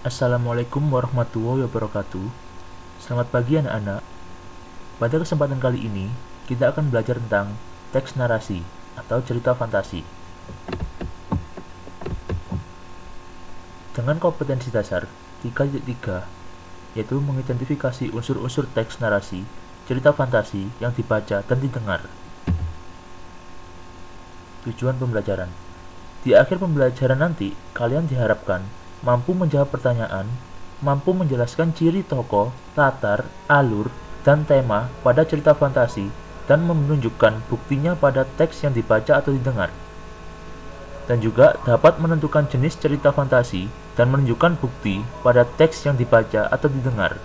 Assalamualaikum warahmatullahi wabarakatuh. Selamat pagi anak-anak. Pada kesempatan kali ini, kita akan belajar tentang teks narasi atau cerita fantasi. Dengan kompetensi dasar 3.3, yaitu mengidentifikasi unsur-unsur teks narasi, cerita fantasi yang dibaca dan didengar. Tujuan pembelajaran. Di akhir pembelajaran nanti, kalian diharapkan mampu menjawab pertanyaan, mampu menjelaskan ciri tokoh, latar, alur, dan tema pada cerita fantasi, dan menunjukkan buktinya pada teks yang dibaca atau didengar. Dan juga dapat menentukan jenis cerita fantasi dan menunjukkan bukti pada teks yang dibaca atau didengar.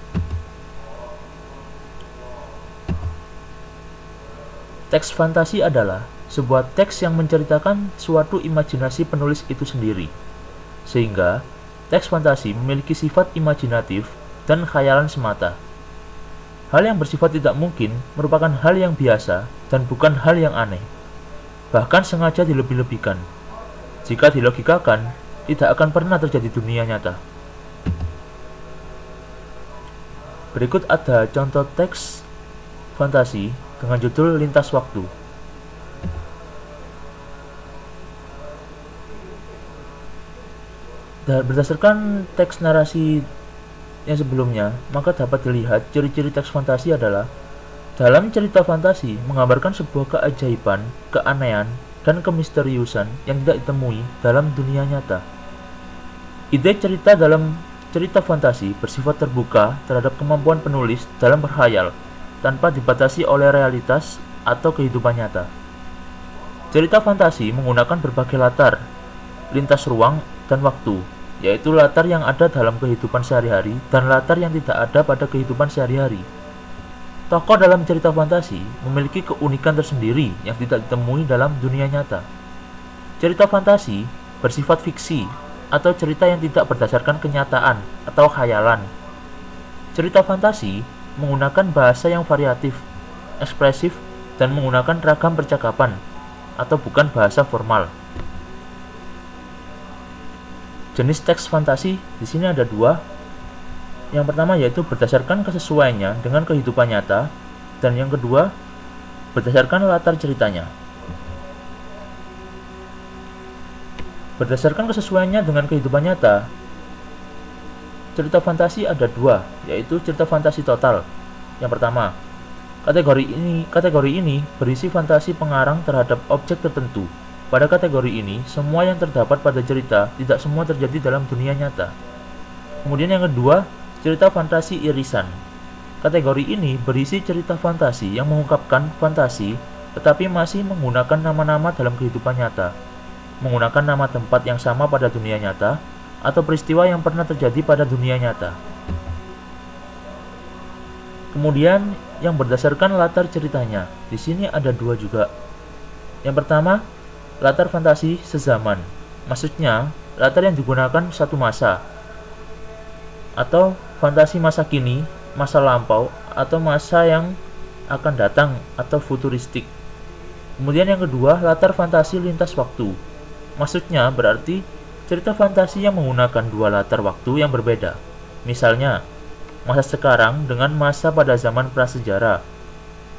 Teks fantasi adalah sebuah teks yang menceritakan suatu imajinasi penulis itu sendiri, sehingga teks fantasi memiliki sifat imajinatif dan khayalan semata. Hal yang bersifat tidak mungkin merupakan hal yang biasa dan bukan hal yang aneh, bahkan sengaja dilebih-lebihkan. Jika dilogikakan, tidak akan pernah terjadi dunia nyata. Berikut ada contoh teks fantasi dengan judul Lintas Waktu. Berdasarkan teks narasi yang sebelumnya, maka dapat dilihat ciri-ciri teks fantasi adalah dalam cerita fantasi menggambarkan sebuah keajaiban, keanehan, dan kemisteriusan yang tidak ditemui dalam dunia nyata. Ide cerita dalam cerita fantasi bersifat terbuka terhadap kemampuan penulis dalam berkhayal tanpa dibatasi oleh realitas atau kehidupan nyata. Cerita fantasi menggunakan berbagai latar, lintas ruang dan waktu, yaitu latar yang ada dalam kehidupan sehari-hari dan latar yang tidak ada pada kehidupan sehari-hari. Tokoh dalam cerita fantasi memiliki keunikan tersendiri yang tidak ditemui dalam dunia nyata. Cerita fantasi bersifat fiksi atau cerita yang tidak berdasarkan kenyataan atau khayalan. Cerita fantasi menggunakan bahasa yang variatif, ekspresif, dan menggunakan ragam percakapan atau bukan bahasa formal. Jenis teks fantasi di sini ada dua. Yang pertama yaitu berdasarkan kesesuaiannya dengan kehidupan nyata, dan yang kedua berdasarkan latar ceritanya. Berdasarkan kesesuaiannya dengan kehidupan nyata, cerita fantasi ada dua, yaitu cerita fantasi total. Yang pertama, kategori ini berisi fantasi pengarang terhadap objek tertentu. Pada kategori ini, semua yang terdapat pada cerita tidak semua terjadi dalam dunia nyata. Kemudian yang kedua, cerita fantasi irisan. Kategori ini berisi cerita fantasi yang mengungkapkan fantasi tetapi masih menggunakan nama-nama dalam kehidupan nyata, menggunakan nama tempat yang sama pada dunia nyata atau peristiwa yang pernah terjadi pada dunia nyata. Kemudian yang berdasarkan latar ceritanya, di sini ada dua juga. Yang pertama, latar fantasi sezaman, maksudnya latar yang digunakan satu masa, atau fantasi masa kini, masa lampau, atau masa yang akan datang atau futuristik. Kemudian yang kedua, latar fantasi lintas waktu, maksudnya berarti cerita fantasi yang menggunakan dua latar waktu yang berbeda. Misalnya, masa sekarang dengan masa pada zaman prasejarah,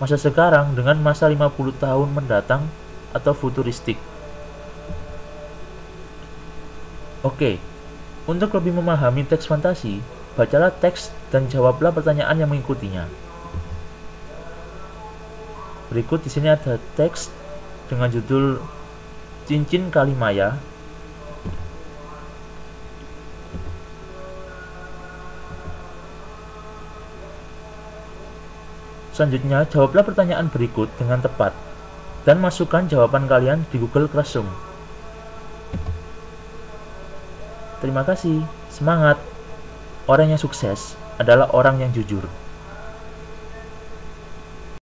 masa sekarang dengan masa 50 tahun mendatang atau futuristik. Oke, untuk lebih memahami teks fantasi, bacalah teks dan jawablah pertanyaan yang mengikutinya. Berikut di sini ada teks dengan judul Cincin Kalimaya. Selanjutnya, jawablah pertanyaan berikut dengan tepat dan masukkan jawaban kalian di Google Classroom. Terima kasih, semangat. Orang yang sukses adalah orang yang jujur.